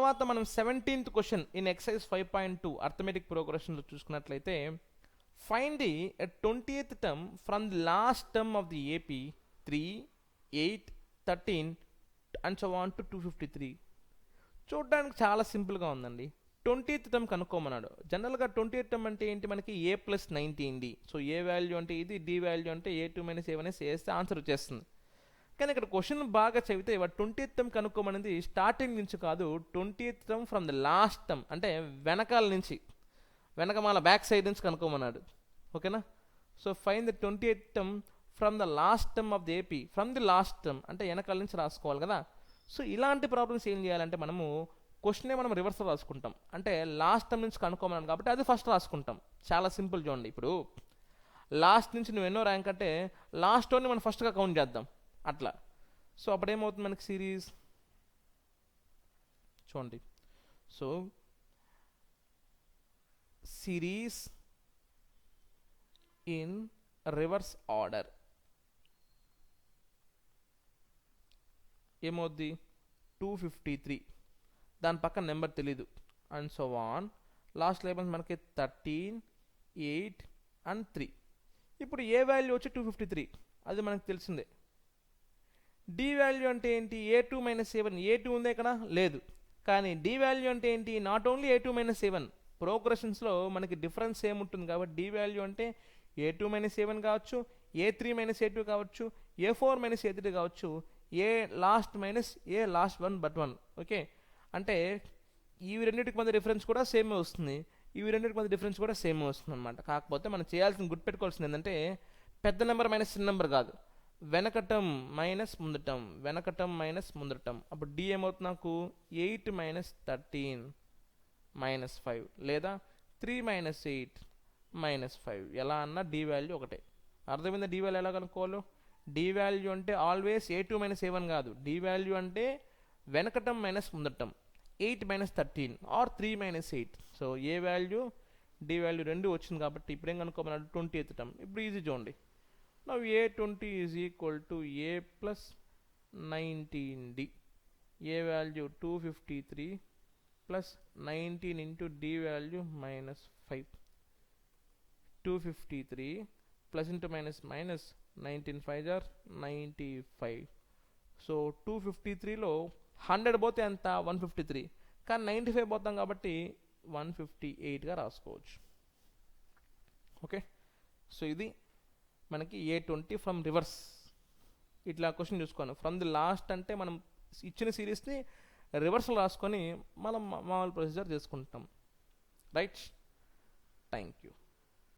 తర్వాత మనం 17th question in exercise 5.2 arithmetic ప్రోగ్రెషన్లో చూసుకున్నట్లయితే find the 20th term from the last term of the AP 3, 8, 13 and so on to 253. చూడడానికి చాలా సింపుల్గా ఉందండి. 20th term కనుక్కోమన్నాడు. జనరల్గా 20th టర్మ్ అంటే ఏంటి, మనకి a + 19d. So a value అంటే ఇది, d వాల్యూ అంటే a2 - a1 వేస్తే ఆన్సర్ వచ్చేస్తుంది. కానీ ఇక్కడ క్వశ్చన్ బాగా చదివితే 20th టర్మ్ కనుక్కోమనేది స్టార్టింగ్ నుంచి కాదు, 20th term from the last term అంటే వెనకాల నుంచి, వెనకమాల బ్యాక్ సైడ్ నుంచి కనుక్కోమన్నాడు. ఓకేనా? So find the 20th term from the last term of the AP. From the last term అంటే వెనకాల నుంచి రాసుకోవాలి కదా. సో ఇలాంటి ప్రాబ్లమ్స్ ఏం చేయాలంటే మనము క్వశ్చనే మనం రివర్స్ రాసుకుంటాం. అంటే లాస్ట్ టర్మ్ నుంచి కనుక్కోమన్నాను కాబట్టి అది ఫస్ట్ రాసుకుంటాం. చాలా సింపుల్ చూడండి. ఇప్పుడు లాస్ట్ నుంచి నువ్వు ఎన్నో ర్యాంక్ అంటే లాస్ట్ వన్ని మనం ఫస్ట్గా కౌంట్ చేద్దాం అట్లా. సో అప్పుడు ఏమవుతుంది మనకి సిరీస్ చూడండి. So series in reverse order ఏమవుద్ది 253, దాని పక్కన నెంబర్ తెలీదు అండ్ సో ఆన్. లాస్ట్లో ఏమైంది మనకి 13, 8 అండ్ 3. ఇప్పుడు ఏ వాల్యూ వచ్చి 253, అది మనకు తెలిసిందే. డి వాల్యూ అంటే ఏంటి, a2 - a1. a2 ఉందే ఇక్కడ లేదు, కానీ డి వాల్యూ అంటే ఏంటి, నాట్ ఓన్లీ a2 - a1. ప్రోగ్రెషన్స్లో మనకి డిఫరెన్స్ ఏముంటుంది కాబట్టి డి వాల్యూ అంటే a2 - a1 కావచ్చు, a3 - a2 కావచ్చు, a4 - a3 కావచ్చు, a last minus a last 1 but 1. Okay, అంటే ఇవి రెండింటికి మధ్య డిఫరెన్స్ కూడా సేమే వస్తుంది, ఇవి రెండింటికి మధ్య డిఫరెన్స్ కూడా సేమే వస్తుంది అనమాట. కాకపోతే మనం చేయాల్సిన గుర్తుపెట్టుకోవాల్సింది ఏంటంటే పెద్ద నెంబర్ మైనస్ చిన్న నెంబర్ కాదు, వెనకటం మైనస్ ముందటం, వెనకటం మైనస్ ముందటం. అప్పుడు డి ఏమవుతుంది నాకు 8 - 13 -5 లేదా 3 - 8 -5. ఎలా అన్నా డి వాల్యూ ఒకటే. అర్థమైందా డి వాల్యూ ఎలా కనుక్కోవాలో? డి వాల్యూ అంటే ఆల్వేస్ a2 - a1 కాదు, డి వాల్యూ అంటే వెనకటం మైనస్ ముందటం, 8 - 13 or 3 - 8. So a value d value రెండు వచ్చింది కాబట్టి ఇప్పుడు ఏం కనుక్కోమన్నాడు 20th టర్మ్. ఇప్పుడు ఈజీ చూడండి. Now a20 is equal to a + 19d. A value 253 + 19 into d value -5. 253 plus into minus minus 19 5 are 95. So 253లో 100 పోతే ఎంత 153, కానీ 95 పోతాం కాబట్టి 158గా రాసుకోవచ్చు. ఓకే, సో ఇది మనకి a20 ఫ్రమ్ రివర్స్. ఇట్లా క్వశ్చన్ చూసుకోండి. ఫ్రమ్ ది లాస్ట్ అంటే మనం ఇచ్చిన సిరీస్ని రివర్స్లో రాసుకొని మనం మామూలు ప్రొసీజర్ చేసుకుంటాం. Right, thank you.